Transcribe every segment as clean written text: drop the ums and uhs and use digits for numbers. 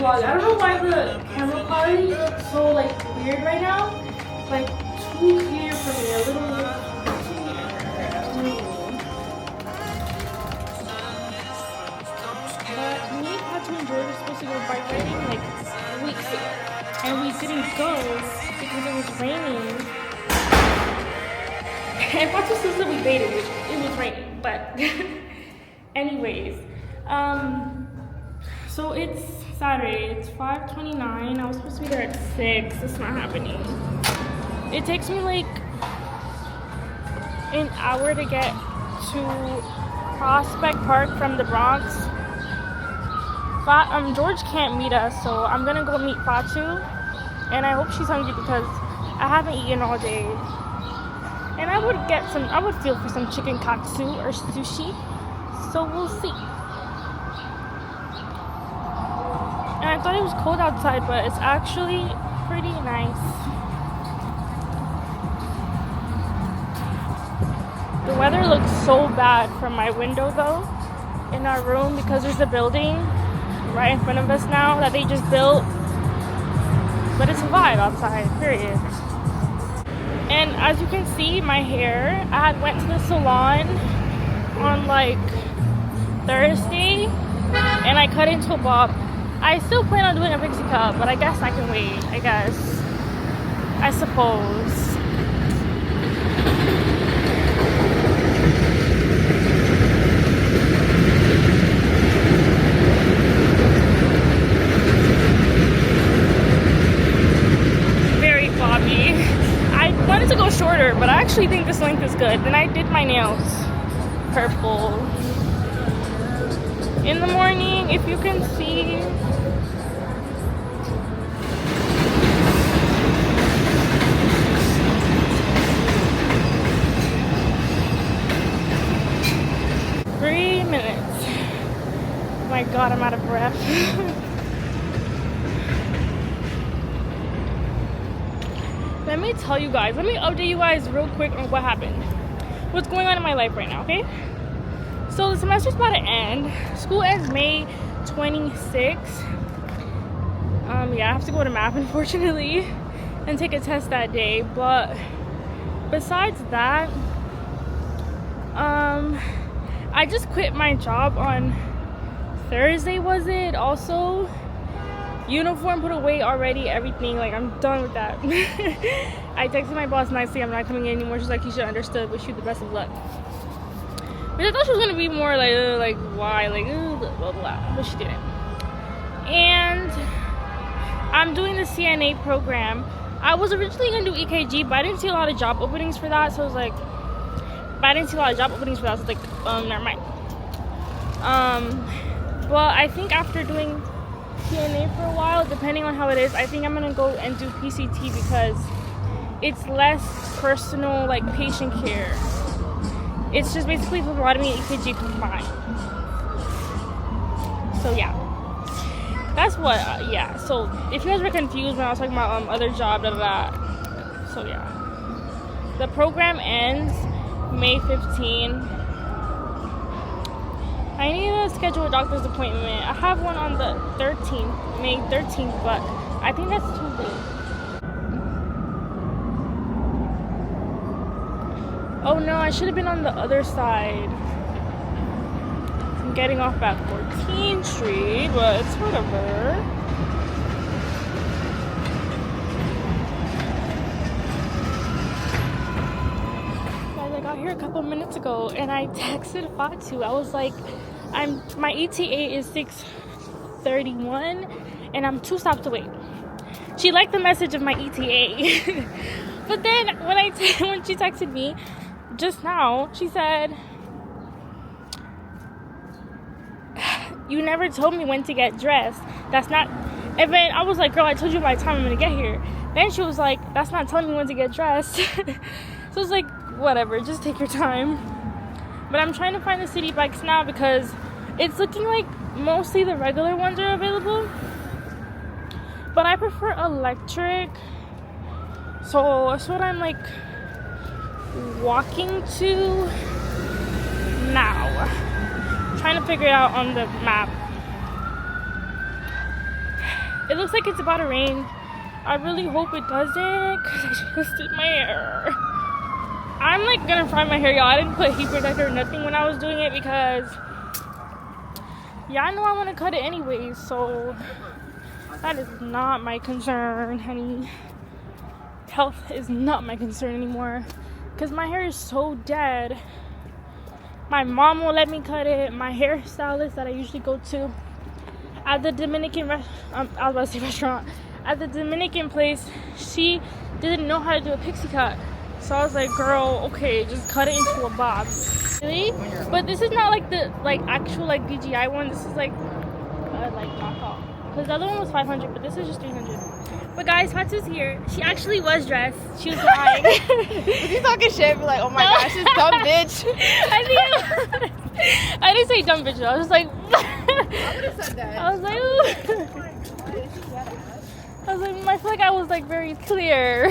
vlog. I don't know why the camera quality looks so like weird right now. Like too clear for me. A little too clear. But me, Patu, and George were supposed to go bike riding like weeks ago, and we didn't go because it was raining. And Patu still said we baited, which it was raining. But anyways, so it's Saturday. It's 5:29. I was supposed to be there at 6. It's not happening. It takes me like an hour to get to Prospect Park from the Bronx. George can't meet us, so I'm gonna go meet Fatu, and I hope she's hungry because I haven't eaten all day. And I would feel for some chicken katsu or sushi, so we'll see. And I thought it was cold outside, but it's actually pretty nice. The weather looks so bad from my window though, in our room, because there's a building right in front of us now that they just built. But it's a vibe outside, period. And as you can see, my hair, I went to the salon on like Thursday and I cut into a bob. I still plan on doing a pixie cut, but I guess I can wait, I suppose. Very bobby. I wanted to go shorter, but I actually think this length is good. Then I did my nails purple. In the morning, if you can see, oh my god, I'm out of breath. Let me tell you guys, let me update you guys real quick on what happened. What's going on in my life right now, okay? So the semester's about to end. School ends May 26th. Yeah, I have to go to math, unfortunately, and take a test that day. But besides that, I just quit my job on Thursday, was it? Also, uniform put away already, everything. Like, I'm done with that. I texted my boss nicely, I'm not coming in anymore. She's like, you should understood, wish you the best of luck. But I thought she was gonna be more like why, like blah blah blah, but she didn't. And I'm doing the CNA program. I was originally gonna do EKG, but I didn't see a lot of job openings for that, so I was like, never mind. But I think after doing CNA for a while, depending on how it is, I think I'm gonna go and do PCT because it's less personal, like patient care. It's just basically phlebotomy and EKG combined. So yeah, that's what. Yeah. So if you guys were confused when I was talking about other job, so yeah, the program ends May 15. I need to schedule a doctor's appointment. I have one on the 13th, May 13th, but I think that's too late. Oh no, I should have been on the other side. I'm getting off at 14th Street, but it's whatever. Guys, I got here a couple minutes ago and I texted Fatu. I was like, my ETA is 6:31 and I'm 2 stops away. She liked the message of my ETA. But then when she texted me just now, she said, you never told me when to get dressed. That's not. And then I was like, girl, I told you by the time I'm gonna get here. Then she was like, that's not telling me when to get dressed. So I was like, whatever, just take your time. But I'm trying to find the city bikes now because it's looking like mostly the regular ones are available. But I prefer electric. So that's what I'm like walking to now. Trying to figure it out on the map. It looks like it's about to rain. I really hope it doesn't, because I just did my hair. I'm like gonna fry my hair, y'all. I didn't put heat protector or nothing when I was doing it because y'all know I want to cut it anyways, so that is not my concern, honey. Health is not my concern anymore because my hair is so dead. My mom won't let me cut it. My hairstylist that I usually go to at the Dominican restaurant, at the Dominican place, she didn't know how to do a pixie cut. So I was like, girl, okay, just cut it into a bob. Really? But this is not like the actual DJI one. This is like knockoff. Because the other one was 500, but this is just 300. But guys, Fatu's here. She actually was dressed. She was lying. Was he talking shit? Be like, oh my gosh, this dumb bitch. I didn't say dumb bitch. I was like, I would have said that. I was like, ooh. I was like, I feel like I was like very clear.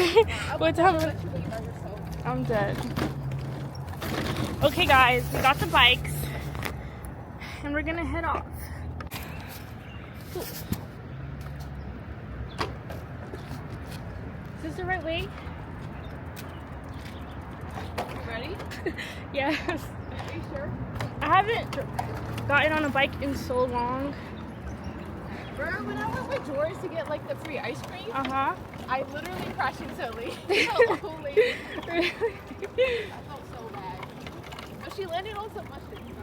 What time? I'm dead. Okay, guys, we got the bikes, and we're gonna head off. Ooh. Is this the right way? Ready? Yes. Are you sure? I haven't gotten on a bike in so long. Bro, when I went with George to get like the free ice cream, Uh-huh. I literally crashed into a lady. A old lady. Really? I felt so bad. But she landed on some mushrooms.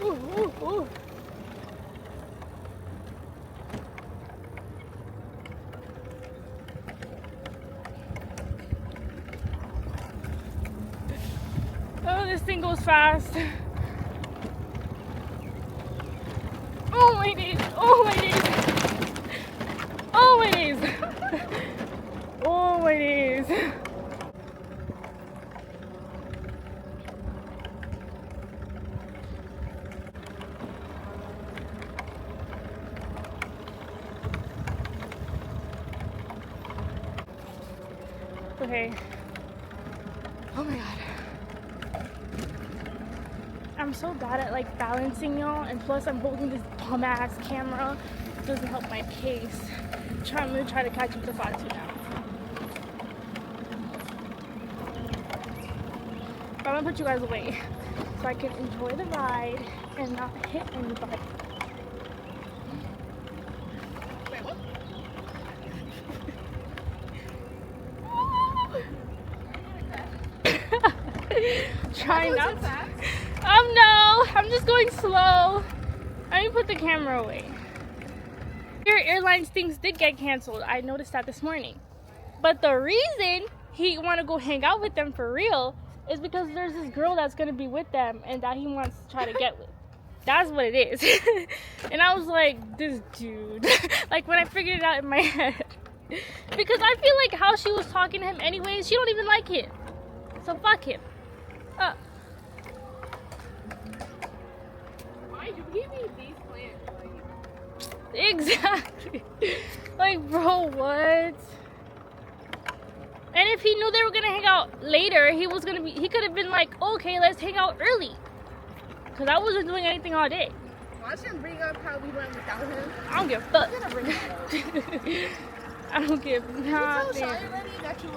Ooh, ooh, ooh. Oh, this thing goes fast. Oh my days. Oh my days. Oh my days. Oh my days. Okay. Oh my god. I'm so bad at balancing, y'all, and plus I'm holding this bum ass camera. It doesn't help my pace. I'm gonna try to catch up to Fatu now. But I'm gonna put you guys away so I can enjoy the ride and not hit anybody. Wait, what? Try not to. Fast. No, I'm just going slow. I need to put the camera away. Your airlines things did get canceled. I noticed that this morning. But the reason he want to go hang out with them for real is because there's this girl that's going to be with them and that he wants to try to get with. That's what it is. And I was like, this dude. When I figured it out in my head. Because I feel like how she was talking to him anyways, she don't even like him. So fuck him. Why you give me these plans? Exactly. Bro, what? And if he knew they were gonna hang out later, he could have been like, okay, let's hang out early. Cause I wasn't doing anything all day. Watch him bring up how we went without him. I don't give a fuck. I'm gonna bring that up. I don't give Did you nothing. tell Shai already that you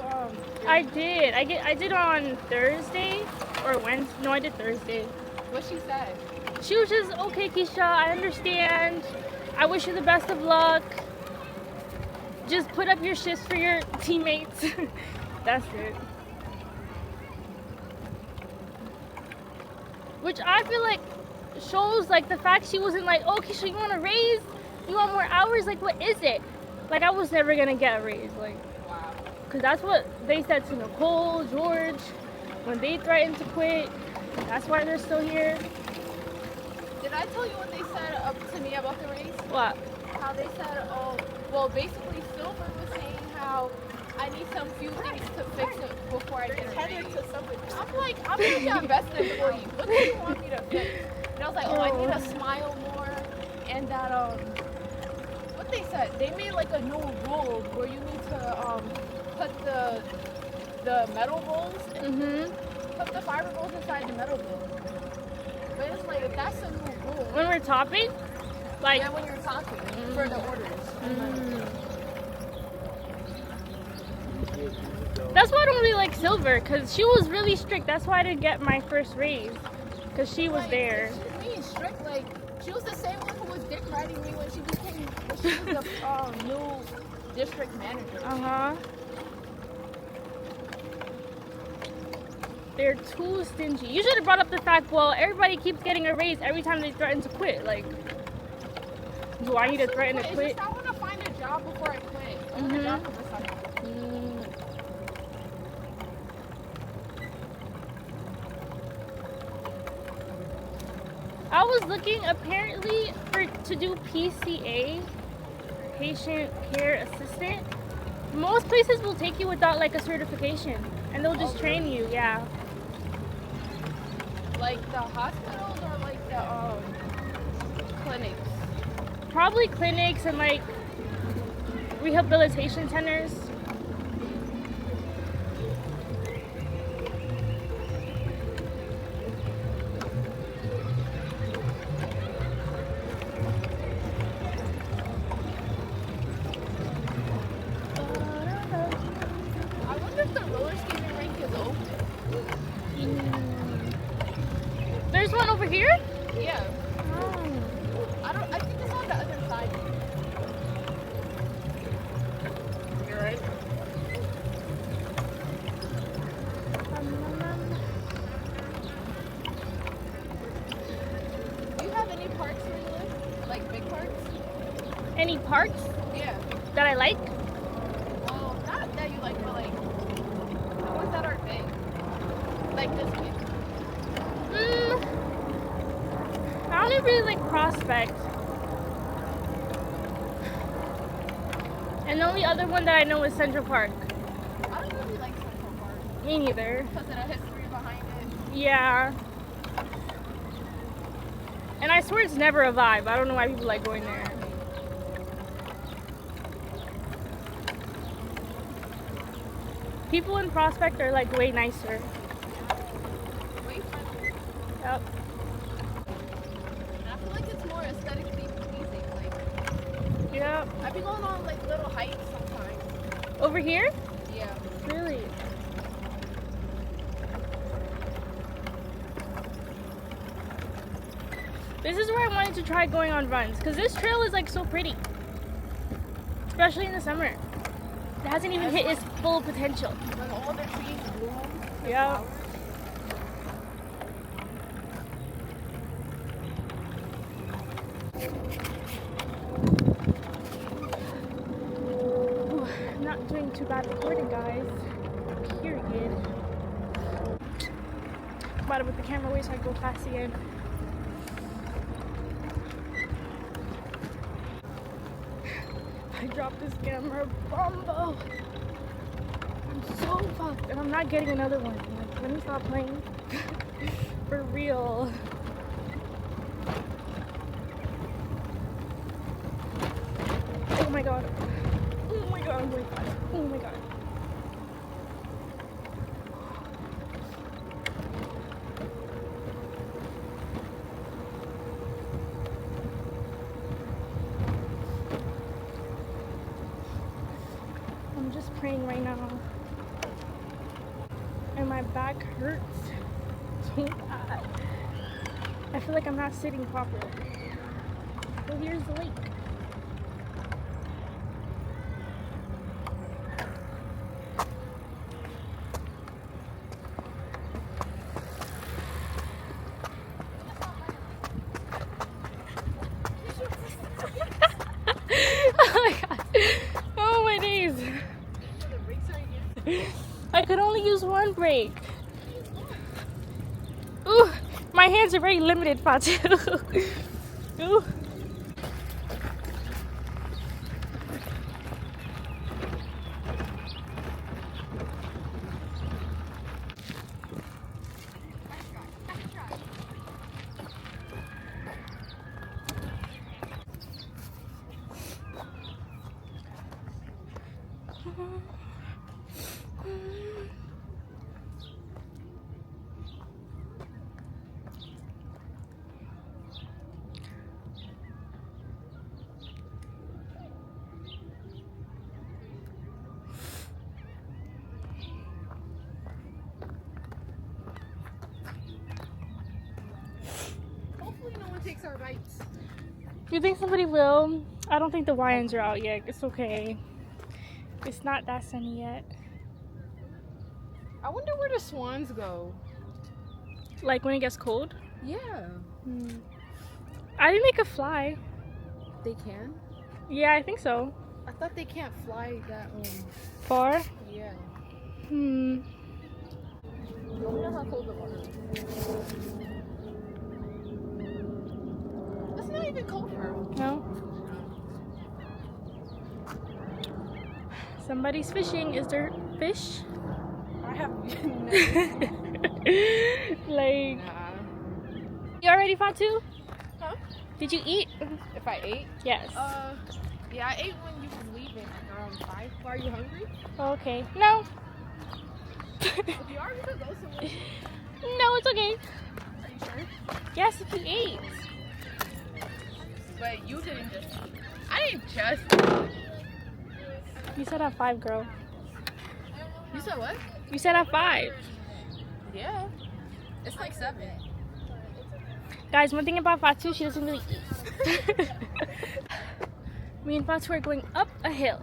I did. I did on Thursday or Wednesday. No, I did Thursday. what she said? She was just, okay, Keisha, I understand. I wish you the best of luck. Just put up your shifts for your teammates. That's it. Which I feel like shows the fact she wasn't like, oh, Keisha, you want a raise? You want more hours? What is it? I was never gonna get a raise. Wow. Because that's what they said to Nicole, George, when they threatened to quit. That's why they're still here. Did I tell you what they said to me about the race? What? How they said, oh, well, basically, Silver was saying how I need some few things to fix it before I get a raise. I'm like, I'm going to invest in for you. What do you want me to fix? And I was like, oh, I need to smile more. And that, what they said, they made a new rule where you need to put the metal rolls, put the fiber rolls inside the metal rolls. it's like that's a new rule. When we're topping, like Yeah, when you're talking for the orders. that's why I don't really like Silver, because she was really strict. That's why I didn't get my first raise, because she was Like, there. She's being strict. Like she was the same one who was dick riding me when she was the new district manager. They're too stingy. You should have brought up the fact, well, everybody keeps getting a raise every time they threaten to quit. Like, do I need to threaten to quit? It's just I want to find a job before I quit. I want a job for the summer. I was looking apparently to do PCA, patient care assistant. Most places will take you without like a certification, and they'll just train you. Yeah. Like the hospitals or like the clinics? Probably clinics and like rehabilitation centers. I wonder if the roller skating rink is open. There's one over here? Yeah. I think it's on the other side. You're right. Do you have any parks where you live? Like big parks? Any parks Yeah. that I like? Well, not that you like, but like the ones that are big. Like this big. I don't really like Prospect. And the only other one that I know is Central Park. I don't really like Central Park. Me neither. Because of the history behind it. Yeah. And I swear it's never a vibe. I don't know why people like going there. People in Prospect are like way nicer. Way friendly. Yep. I feel like it's more aesthetically pleasing. Like, Yep. I be going on like little hikes sometimes. Over here? Yeah. Really? This is where I wanted to try going on runs, because this trail is like so pretty. Especially in the summer. It hasn't even hit its full potential. When all the trees bloom. Yeah. Ooh, not doing too bad recording, guys. Period. About to put the camera away so I can go fast again. I dropped this camera bumbo. I'm so fucked, and I'm not getting another one. Like, let me stop playing. For real. Oh my god. Oh my god, I'm going fast. Oh my god. I'm just praying right now. And my back hurts so bad. I feel like I'm not sitting properly. So here's the lake. Oh my god. Oh my days. I could only use one brake. Ooh, my hands are very limited, Fatu. Ooh. bites. You think somebody will? I don't think the lions are out yet. It's okay. It's not that sunny yet. I wonder where the swans go. Like when it gets cold? Yeah. I think they could fly. They can? Yeah, I think so. I thought they can't fly that Far? Yeah. I I wonder how cold the water is. It's not even cold here. No? Somebody's fishing. Is there fish? I have Like, Nah. you already fought too? Huh? Did you eat? If I ate? Yes. Yeah, I ate when you were leaving, like around 5. Are you hungry? Okay. No. If you are, we could go somewhere. No, it's okay. Are you sure? Yes, if you ate. But you didn't just eat. I didn't just eat. You said at 5, girl. You said what? You said at 5. Yeah. It's like 7. Guys, one thing about Fatu, she doesn't really eat. Me and Fatu are going up a hill.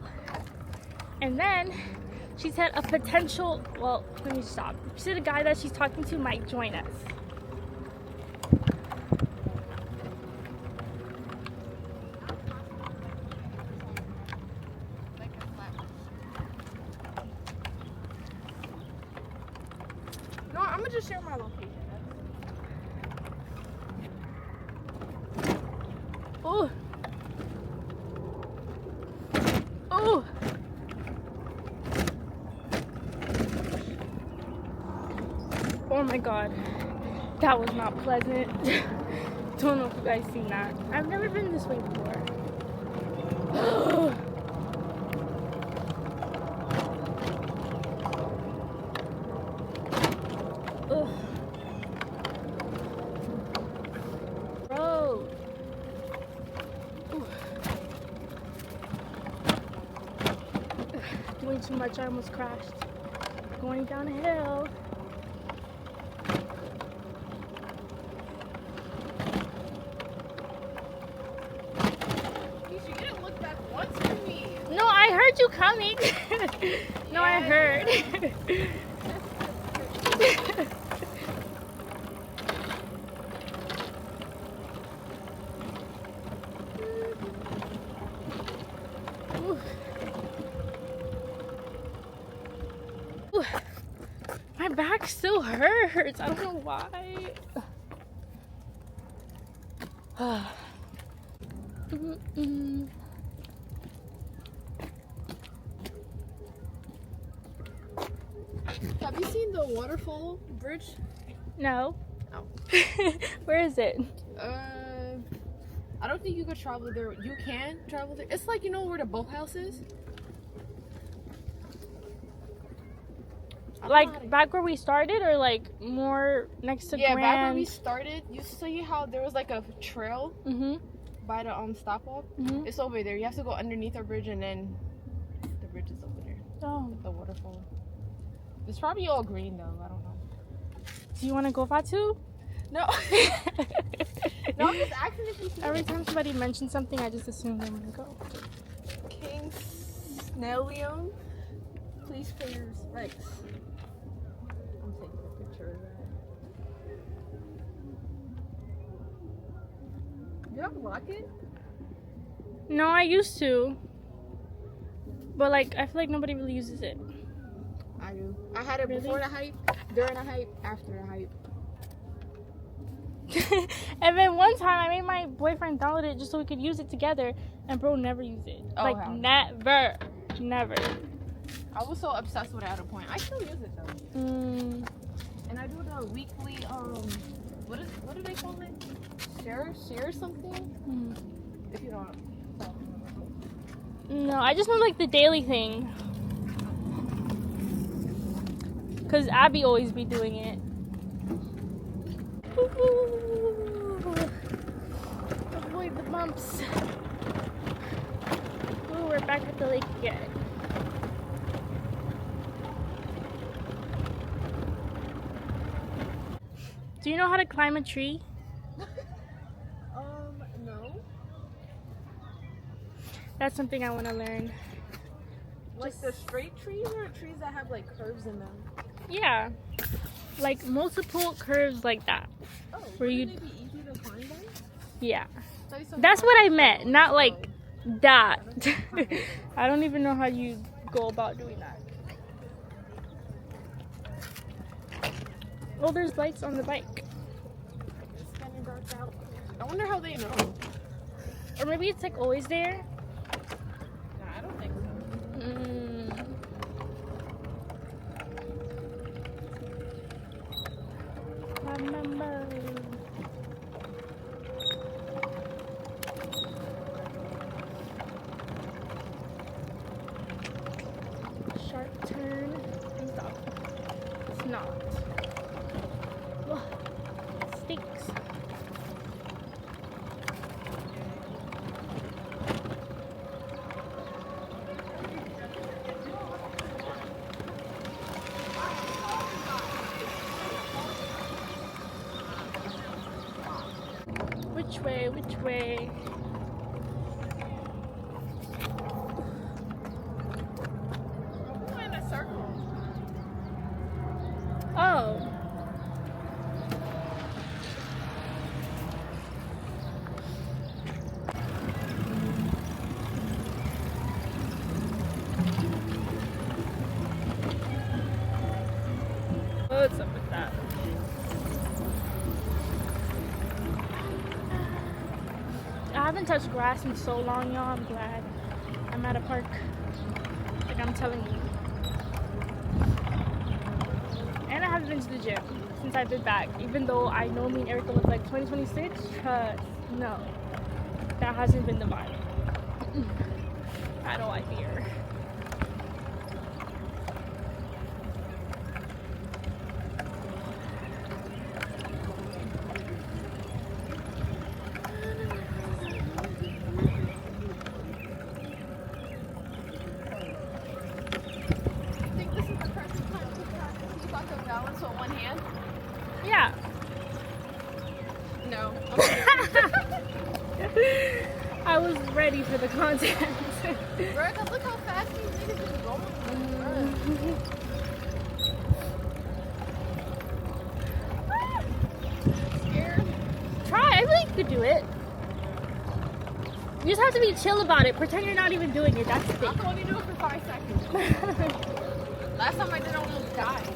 And then she said a potential, well, let me stop. She said a guy that she's talking to might join us. No, I'm gonna just share my location. Oh. Oh. Oh my god. That was not pleasant. Don't know if you guys seen that. I've never been this way before. Ugh. Bro. Ooh. Doing too much, I almost crashed. Going down a hill. You didn't look back once for me. No, I heard you coming. No, I heard. Ooh. Ooh. My back still hurts. I don't know why. Have you seen the waterfall bridge? No. Oh. Where is it? I don't think you could travel there. You can travel there. It's like, you know where the boathouse is? Like back where we started, or like more next to Yeah, Grand? back where we started. You see how there was like a trail by the stop off? It's over there. You have to go underneath our bridge, and then the bridge is over there. Oh. The waterfall. It's probably all green though. I don't know. Do you want to go Fatu? No. No, I'm just asking if you see Every time somebody mentions something, I just assume they want to go. King Snellium. Please pay your respects. I'm taking a picture of that. You have a locket? No, I used to. But like, I feel like nobody really uses it. I do. I had it Really? before the hype, during the hype, after the hype. And then one time I made my boyfriend download it just so we could use it together, and bro never used it. Oh, like hell. never. I was so obsessed with it at a point. I still use it though. And I do the weekly, what do they call it? Share something? If you don't know. No, I just know like the daily thing. Cause Abby always be doing it. Avoid the bumps. Ooh, we're back at the lake again. Do you know how to climb a tree? That's something I want to learn. Like the straight trees or trees that have like curves in them? Yeah, like multiple curves like that. Oh, Where you? would they be easy to climb then? Yeah, that's what I meant. Not like that. I don't even know how you go about doing that. Oh, there's lights on the bike. It's kind of dark out. I wonder how they know. Or maybe it's like always there. Nah, I don't think so. Remember. Sharp turn. Stop. It's not. Ugh, it stinks. Which way? Which way? We're in a circle. Oh. What's up with that? I haven't touched grass in so long, y'all. I'm glad I'm at a park. Like I'm telling you. And I haven't been to the gym since I've been back. Even though I know me and Erica look like 2026, no. That hasn't been the vibe. At all, I fear. I think this is the perfect time to keep up the balance with one hand. Yeah. No. I was ready for the content. Erica, look how fast these niggas is going. Scared? Try. I really could do it. You just have to be chill about it. Pretend you're not even doing it. That's the I thing. can only do it for 5 seconds. Last time I did, I almost died.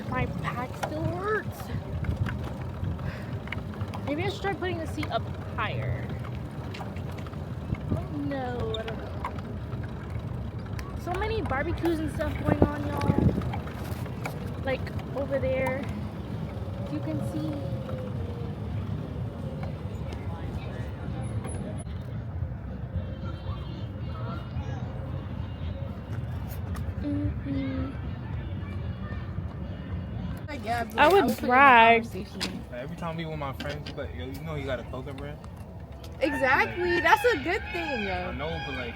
My back still hurts. Maybe I should try putting the seat up higher. Oh no, I don't know. So many barbecues and stuff going on, y'all. Like over there. If you can see. I would brag. Every time we with my friends, but yo, you know you got a clothing brand. Exactly, that's a good thing, I yo. know, but like,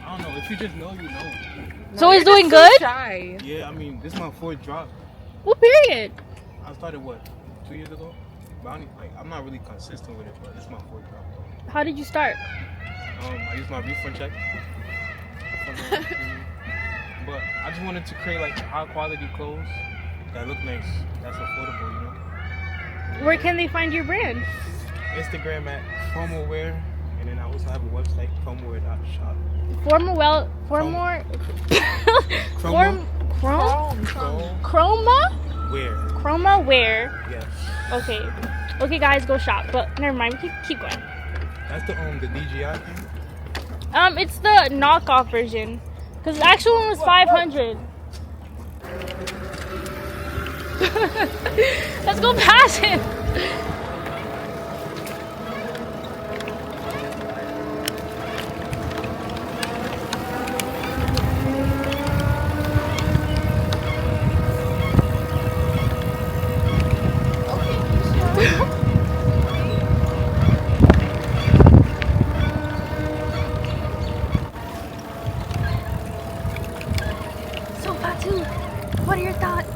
I don't know. If you just know, you know. So he's doing good? Shy. Yeah, I mean, this is my 4th drop. Well, period. I started what, 2 years ago? But I don't, like, I'm not really consistent with it, but this is my 4th drop. How did you start? I used my refund check. But I just wanted to create like high quality clothes that look nice, that's affordable, you know. Where can they find your brand? Instagram at FormalWear, and then I also have a website, FormalWear.shop. Chroma Wear. Chroma Wear. Yes. Okay guys, go shop. But never mind, we keep going. That's the DJI thing. It's the knockoff version, cause the actual one was 500. Let's go past him. So Fatu, what are your thoughts?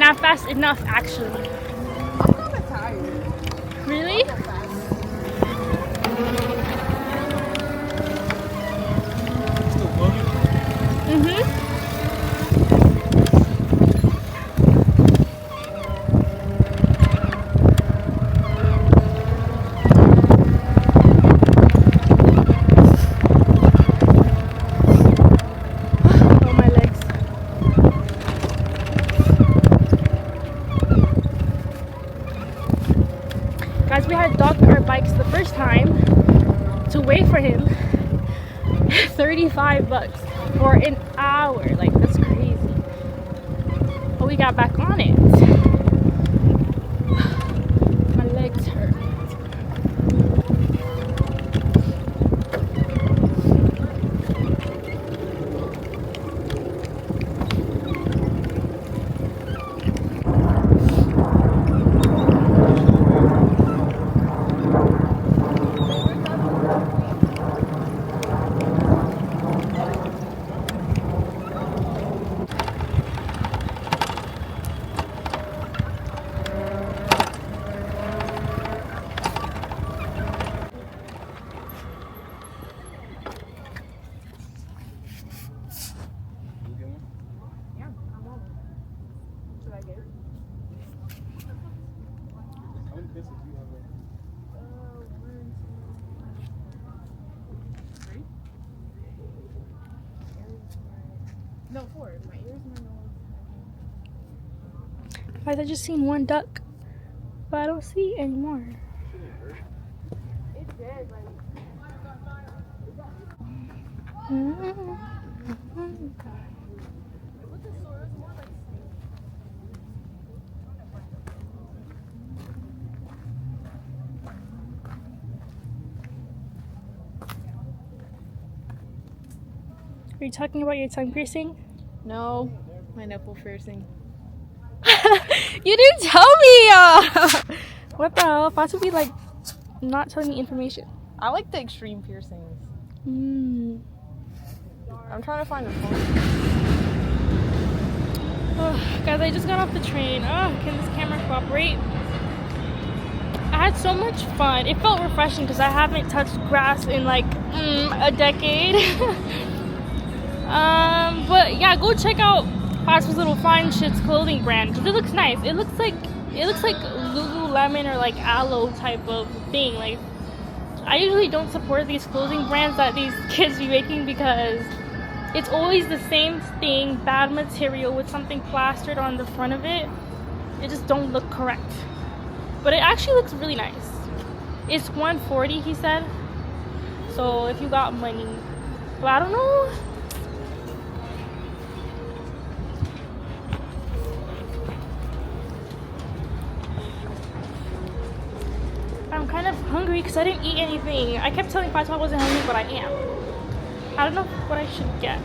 not fast enough actually. I'm kind of tired. Really? I'll go fast. Still vlogging? Mm-hmm. Oh, my legs. Guys, we had docked our bikes the first time to wait for him. $35 for an hour. Like, that's crazy. But we got back on it. My legs hurt. Yeah, I'm on. Should I get it? How many pencils do you have left? Three? No, four. My ears, my nose. Guys, I just seen one duck, but I don't see any more. It did, like. Are you talking about your tongue piercing? No, my nipple piercing. You didn't tell me! What the hell? If I should be like not telling me information. I like the extreme piercings. Mm. I'm trying to find a phone. Oh, guys, I just got off the train. Oh, can this camera cooperate? I had so much fun. It felt refreshing because I haven't touched grass in like a decade. But yeah, go check out Pastor's Little Fine Shit's clothing brand. It looks nice. It looks like Lululemon or like Aloe type of thing. Like, I usually don't support these clothing brands that these kids be making because it's always the same thing, bad material with something plastered on the front of it. It just don't look correct. But it actually looks really nice. It's $140, he said. So if you got money, but I don't know. I'm kind of hungry because I didn't eat anything. I kept telling Fatima I wasn't hungry, but I am. I don't know what I should get.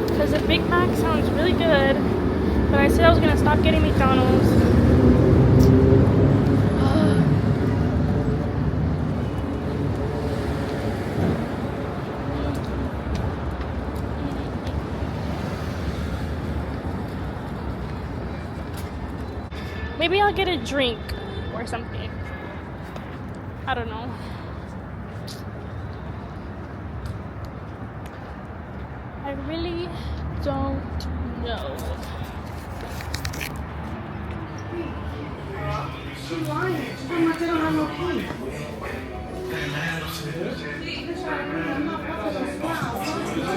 Because the Big Mac sounds really good, but I said I was gonna stop getting McDonald's. Maybe I'll get a drink or something. I don't know. I really don't know. She's lying. She's talking about they don't have no key.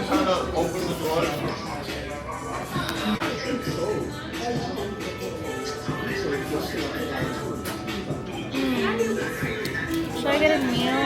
Trying to open the door. Should I get a meal?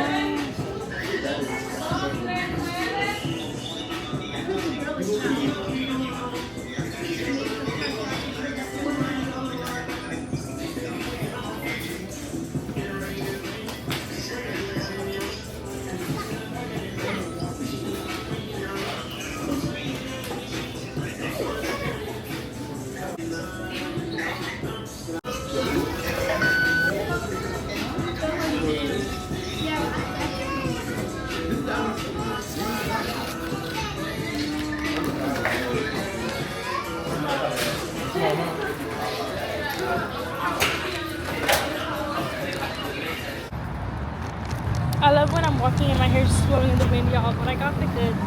I love when I'm walking and my hair's blowing in the wind, y'all, but I got the goods.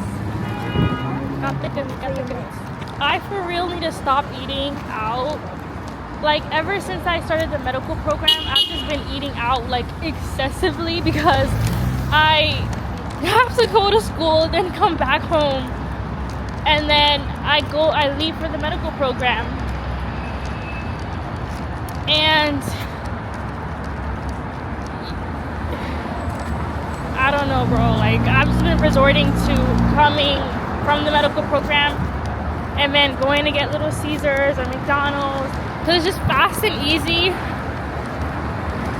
Got the goods, got the goods. I for real need to stop eating out. Like, ever since I started the medical program, I've just been eating out, like, excessively because I have to go to school, then come back home, and then I leave for the medical program. And I don't know, bro. Like, I've just been resorting to coming from the medical program and then going to get Little Caesars or McDonald's because it's just fast and easy.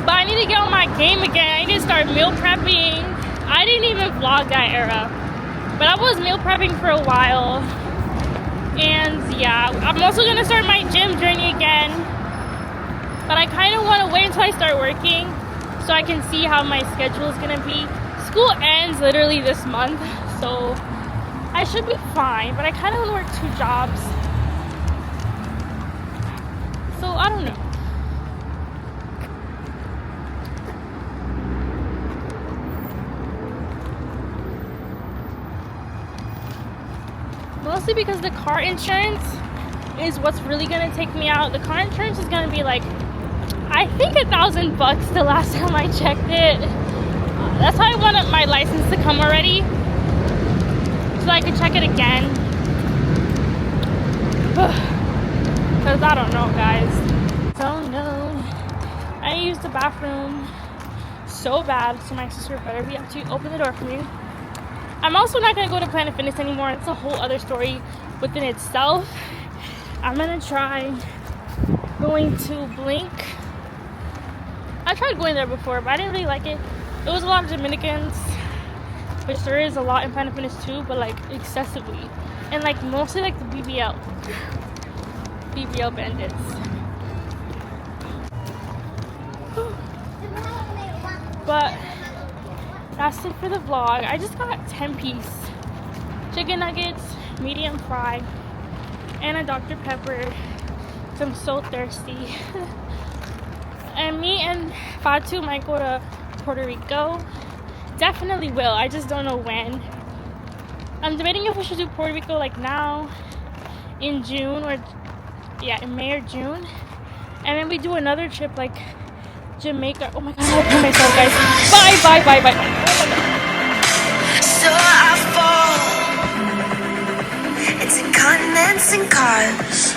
But I need to get on my game again. I need to start meal prepping. I didn't even vlog that era, but I was meal prepping for a while. And yeah, I'm also gonna start my gym journey again. But I kind of want to wait until I start working so I can see how my schedule is gonna be. School ends literally this month, so I should be fine, but I kind of want to work 2 jobs. So I don't know. Mostly because the car insurance is what's really gonna take me out. The car insurance is gonna be like, I think $1,000 the last time I checked it. That's why I wanted my license to come already, so I could check it again. Because I don't know, guys. Don't know. I use the bathroom so bad, so my sister better be able to open the door for me. I'm also not going to go to Planet Fitness anymore. It's a whole other story within itself. I'm going to try going to Blink. I tried going there before, but I didn't really like it. It was a lot of Dominicans, which there is a lot in Planet Fitness too, but like excessively. And like mostly like the BBL bandits. But that's it for the vlog. I just got 10-piece chicken nuggets, medium fry, and a Dr. Pepper. So I'm so thirsty. And me and Fatu might go to Puerto Rico. Definitely will. I just don't know when. I'm debating if we should do Puerto Rico like now in June or in May or June. And then we do another trip like Jamaica. Oh my god, I'm gonna myself, guys. Bye. So I fall into continents and cars.